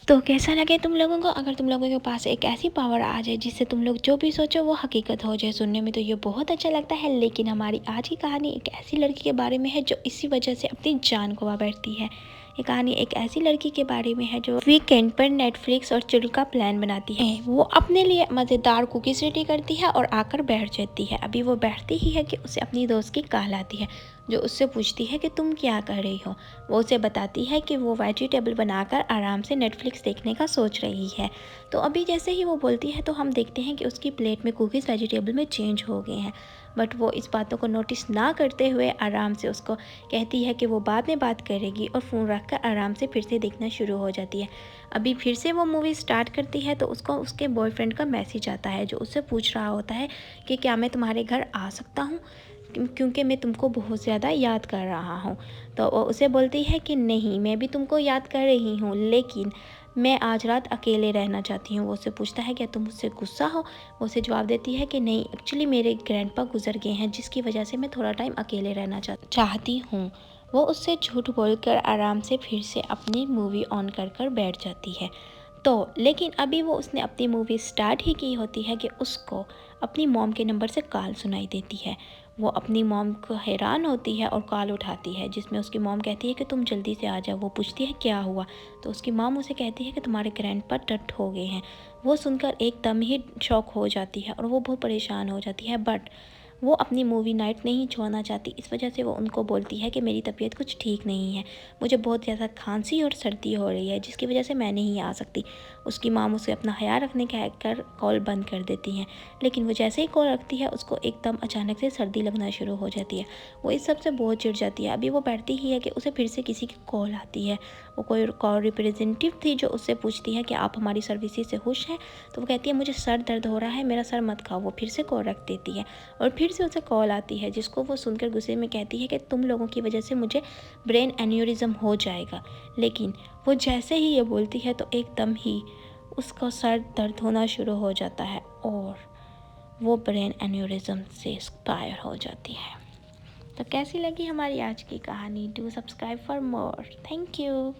तो कैसा लगे तुम लोगों को अगर तुम लोगों के पास एक ऐसी पावर आ जाए जिससे तुम लोग जो भी सोचो वो हकीकत हो जाए। सुनने में तो ये बहुत अच्छा लगता है, लेकिन हमारी आज की कहानी एक ऐसी लड़की के बारे में है जो इसी वजह से अपनी जान गंवा बैठती है। ये कहानी एक ऐसी लड़की के बारे में है जो वीकेंड पर नेटफ्लिक्स और चिल का प्लान बनाती है। वो अपने लिए मज़ेदार कुकीज़ रेडी करती है और आकर बैठ जाती है। अभी वो बैठती ही है कि उसे अपनी दोस्त की कॉल आती है, जो उससे पूछती है कि तुम क्या कर रही हो। वो उसे बताती है कि वो वेजिटेबल बनाकर आराम से नेटफ्लिक्स देखने का सोच रही है। तो अभी जैसे ही वो बोलती है तो हम देखते हैं कि उसकी प्लेट में कुकीज़ वेजिटेबल में चेंज हो गए हैं, बट वो इस बातों को नोटिस ना करते हुए आराम से उसको कहती है कि वो बाद में बात करेगी और फ़ोन रख कर आराम से फिर से देखना शुरू हो जाती है। अभी फिर से वो मूवी स्टार्ट करती है तो उसको उसके बॉयफ्रेंड का मैसेज आता है, जो उससे पूछ रहा होता है कि क्या मैं तुम्हारे घर आ सकता हूँ, क्योंकि मैं तुमको बहुत ज़्यादा याद कर रहा हूँ। तो वो उसे बोलती है कि नहीं, मैं भी तुमको याद कर रही हूँ, लेकिन मैं आज रात अकेले रहना चाहती हूँ। वो उससे पूछता है क्या तुम मुझसे गुस्सा हो। वो उसे जवाब देती है कि नहीं, एक्चुअली मेरे ग्रैंडपा गुजर गए हैं, जिसकी वजह से मैं थोड़ा टाइम अकेले रहना चाहती हूँ। वो उससे झूठ बोलकर आराम से फिर से अपनी मूवी ऑन कर बैठ जाती है। तो लेकिन अभी वो उसने अपनी मूवी स्टार्ट ही की होती है कि उसको अपनी मॉम के नंबर से कॉल सुनाई देती है। वो अपनी मॉम को हैरान होती है और कॉल उठाती है, जिसमें उसकी मॉम कहती है कि तुम जल्दी से आ जाओ। वो पूछती है क्या हुआ, तो उसकी मॉम उसे कहती है कि तुम्हारे ग्रैंडपा डेथ हो गए हैं। वो सुनकर एकदम ही शॉक हो जाती है और वो बहुत परेशान हो जाती है, बट वो अपनी मूवी नाइट नहीं छोड़ना चाहती। इस वजह से वो उनको बोलती है कि मेरी तबीयत कुछ ठीक नहीं है, मुझे बहुत ज़्यादा खांसी और सर्दी हो रही है, जिसकी वजह से मैं नहीं आ सकती। उसकी माम उसे अपना ख्याल रखने कहकर कॉल बंद कर देती हैं, लेकिन वो जैसे ही कॉल रखती है उसको एकदम अचानक से सर्दी लगना शुरू हो जाती है। वो इस सब से बहुत चिढ़ जाती है। अभी वो बैठती ही है कि उसे फिर से किसी की कॉल आती है। वो कोई कॉल रिप्रेजेंटेटिव थी, जो उससे पूछती है कि आप हमारी सर्विसेज से खुश हैं। तो वो कहती है मुझे सर दर्द हो रहा है, मेरा सर मत खाओ। वो फिर से कॉल रख देती है और फिर से उसे कॉल आती है, जिसको वो सुनकर गुस्से में कहती है कि तुम लोगों की वजह से मुझे ब्रेन एन्यूरिज्म हो जाएगा। लेकिन वो जैसे ही ये बोलती है तो एकदम ही उसका सर दर्द होना शुरू हो जाता है और वो ब्रेन एन्यूरिज्म से एक्सपायर हो जाती है। तो कैसी लगी हमारी आज की कहानी? Do subscribe for more. Thank you.